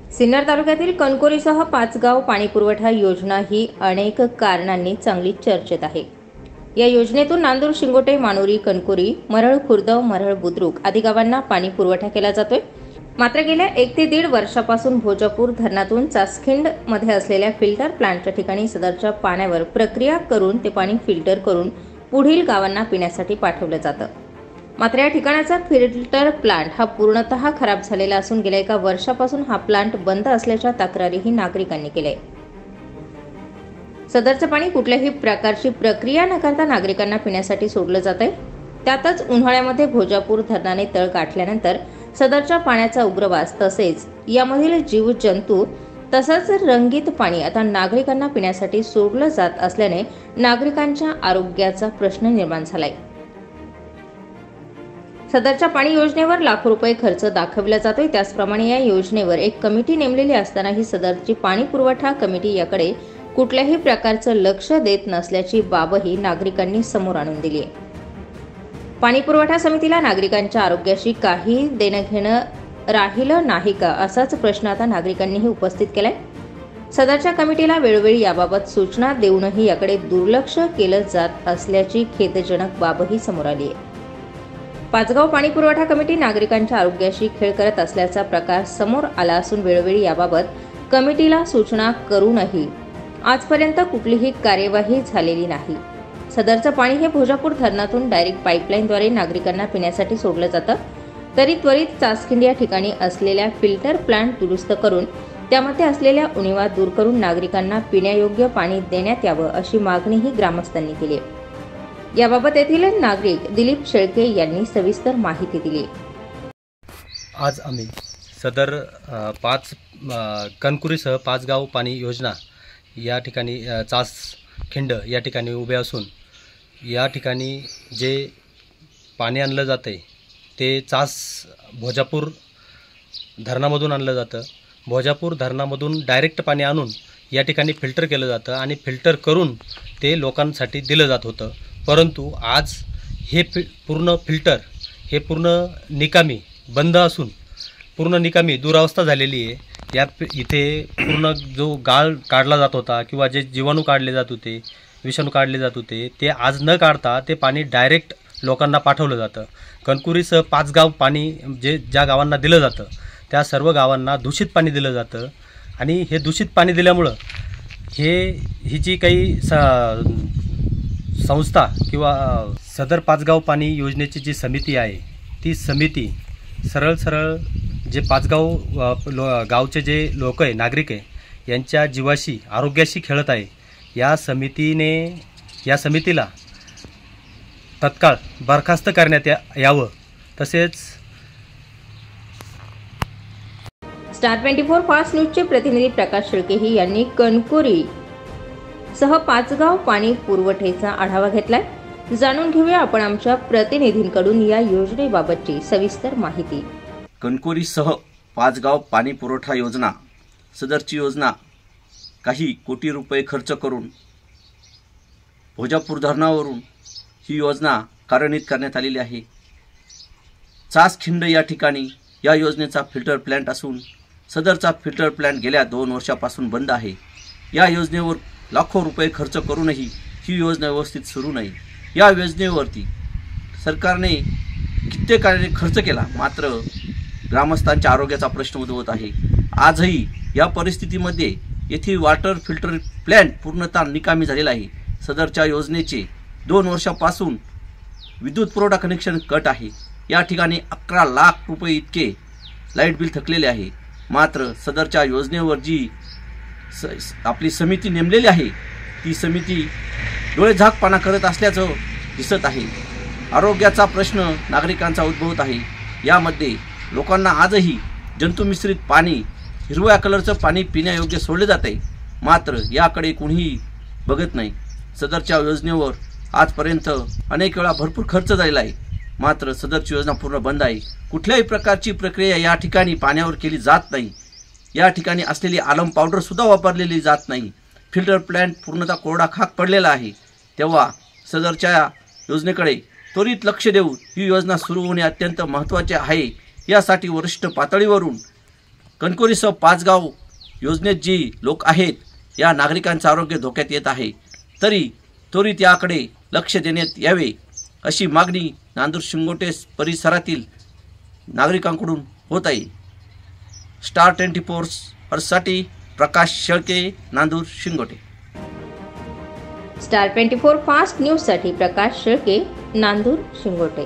सिन्नर तालुक्यातील कणकोरीसह 5 गाव पाणीपुरवठा योजना ही अनेक कारणांनी चांगली चर्चेत आहे। या योजनेतून नांदूर, शिंगोटे, मानोरी, कणकोरी, मरळ खुर्द, मरळ बुद्रुक आदी गावांना पाणी पुरवठा केला जातोय। मात्र गेल्या 1 ते 1.5 वर्षापासून भोजापूर धरणातून चासखिंड मध्ये असलेल्या फिल्टर प्लांटच्या ठिकाणी सदरच्या पाण्यावर प्रक्रिया करून ते पाणी फिल्टर करून पुढील गावांना पिण्यासाठी पाठवलं जातं। मात्र या ठिकाणाचा फिल्टर प्लांट हा पूर्णतः खराब झालेला असून गेल्या 1 वर्षापासून हा प्लांट बंद असल्याच्या तक्रारीही नागरिकांनी केल्या। सदरचं पाणी कुठल्याही प्रकारची प्रक्रिया न करता नागरिकांना पिण्यासाठी सोडलं जातंय। त्यातच उन्हाळ्यामध्ये भोजापूर धरणाने तळ गाठल्यानंतर सदरच्या पाण्याचा उग्रवास तसेच यामधील जीवजंतू तसंच रंगीत पाणी आता नागरिकांना पिण्यासाठी सोडलं जात असल्याने नागरिकांच्या आरोग्याचा प्रश्न निर्माण झालाय। सदरच्या पाणी योजनेवर लाखो रुपये खर्च दाखविला जातोय। त्याचप्रमाणे या योजनेवर एक कमिटी नेमलेली असतानाही सदरची पाणी पुरवठा कमिटी याकडे कुठल्याही प्रकारचं लक्ष देत नसल्याची बाबही नागरिकांनी समोर आणून दिली आहे। पाणी पुरवठा समितीला नागरिकांच्या आरोग्याशी काही देणं घेणं राहिलं नाही का असाच प्रश्न आता नागरिकांनीही उपस्थित केलाय। सदरच्या कमिटीला वेळोवेळी याबाबत सूचना देऊनही याकडे दुर्लक्ष केलं जात असल्याची खेदजनक बाबही समोर आली आहे। पाचगाव पाणी पुरवठा कमिटी नागरिकांच्या आरोग्याशी खेळ करत असल्याचा प्रकार समोर आला असून वेळोवेळी याबाबत कमिटीला सूचना करूनही आजपर्यंत कुठलीही कार्यवाही झालेली नाही। सदरचं पाणी हे भोजापूर धरणातून डायरेक्ट पाईपलाईनद्वारे नागरिकांना पिण्यासाठी सोडलं जातं। तरी त्वरित चासखिंड या ठिकाणी असलेल्या फिल्टर प्लांट दुरुस्त करून त्यामध्ये असलेल्या उणिवा दूर करून नागरिकांना पिण्यायोग्य पाणी देण्यात यावं अशी मागणीही ग्रामस्थांनी केली आहे। याबाबत येथील नागरिक दिलीप शेळके यांनी सविस्तर माहिती दिली। आज आम्ही सदर 5 कणकुरीसह 5 गाव पाणी योजना या ठिकाणी चासखिंड या ठिकाणी उभे असून या ठिकाणी जे पाणी आणलं जातं ते भोजापूर धरणामधून आणलं जातं। भोजापूर धरणामधून डायरेक्ट पाणी आणून या ठिकाणी फिल्टर केलं जातं आणि फिल्टर करून ते लोकांसाठी दिलं जात होतं। परंतु आज हे पूर्ण फिल्टर हे पूर्ण निकामी बंद असून पूर्ण निकामी दुरावस्था झालेली आहे। या इथे पूर्ण जो गाळ काढला जात होता किंवा जे जीवाणू काढले जात होते, विषाणू काढले जात होते, ते आज न काढता ते पाणी डायरेक्ट लोकांना पाठवलं जातं। कणकुरीसह 5 गाव पाणी ज्या गावांना दिलं जातं त्या सर्व गावांना दूषित पाणी दिलं जातं आणि हे दूषित पाणी दिल्यामुळं ही जी काही संस्था किंवा सदर 5 गाव पाणी योजनेची जी समिती आहे ती समिती सरळ जे 5 गावचे जे लोक आहे, नागरिक आहे, यांच्या जीवाशी आरोग्याशी खेळत आहे। या समितीला तत्काळ बरखास्त करण्यात यावं। तसेच स्टार 24 फास्ट न्यूजचे प्रतिनिधी प्रकाश शेळके यांनी कणकोरी सह 5 गाव पाणी पुरवठ्याचा आढावा घेतलाय। जाणून घेऊया आपण आमच्या प्रतिनिधींकडून या योजनेबाबतची सविस्तर माहिती। कणकोरीसह 5 गाव पाणी पुरवठा योजना, सदरची योजना काही कोटी रुपये खर्च करून भोजापूर धरणावरून ही योजना कार्यान्वित करण्यात आलेली आहे। चासखिंड या ठिकाणी या योजनेचा फिल्टर प्लांट असून सदरचा फिल्टर प्लांट गेल्या 2 वर्षापासून बंद आहे। या योजनेवर लाखो रुपये खर्च करूनही ही योजना व्यवस्थित सुरू नाही। या योजनेवरती सरकारने कित्येकाने खर्च केला, मात्र ग्रामस्थांच्या आरोग्याचा प्रश्न उद्भवत आहे। आजही या परिस्थितीमध्ये येथील वॉटर फिल्टर प्लांट पूर्णतः निकामी झालेला आहे। सदरच्या योजनेचे 2 वर्षापासून विद्युत पुरवठा कनेक्शन कट आहे। या ठिकाणी 11 लाख रुपये इतके लाईट बिल थकलेले आहे। मात्र सदरच्या योजनेवर जी आपली समिती नेमलेली आहे ती समिती डोळेझाकपणा करत असल्याचं दिसत आहे। आरोग्याचा प्रश्न नागरिकांचा उद्भवत आहे। यामध्ये लोकांना आजही जंतुमिश्रित पाणी, हिरव्या कलरचं पाणी पिण्यायोग्य सोडले जाते, मात्र याकडे कोणीही बघत नाही। सदरच्या योजनेवर आजपर्यंत अनेक वेळा भरपूर खर्च झालेला आहे, मात्र सदरची योजना पूर्ण बंद आहे। कुठल्याही प्रकारची प्रक्रिया या ठिकाणी पाण्यावर केली जात नाही। या ठिकाणी असलेली आलम पावडर सुद्धा वापरलेली जात नाही। फिल्टर प्लांट पूर्णतः कोरडा खाक पडलेला आहे। तेव्हा सदरच्या योजनेकडे त्वरित लक्ष देऊन ही योजना सुरू होणे अत्यंत महत्त्वाचे आहे। यासाठी वरिष्ठ पातळीवरून कणकोरीसह 5 गाव योजनेत जी लोक आहेत या नागरिकांचं आरोग्य धोक्यात येत आहे, तरी त्वरित याकडे लक्ष देण्यात यावे अशी मागणी नांदूर शिंगोटे परिसरातील नागरिकांकडून होत आहे. स्टार 24 साठी Prakash Shelke, Nandur Shingote. Star 24 fast news साठी प्रकाश शेळके, नांदूर शिंगोटे.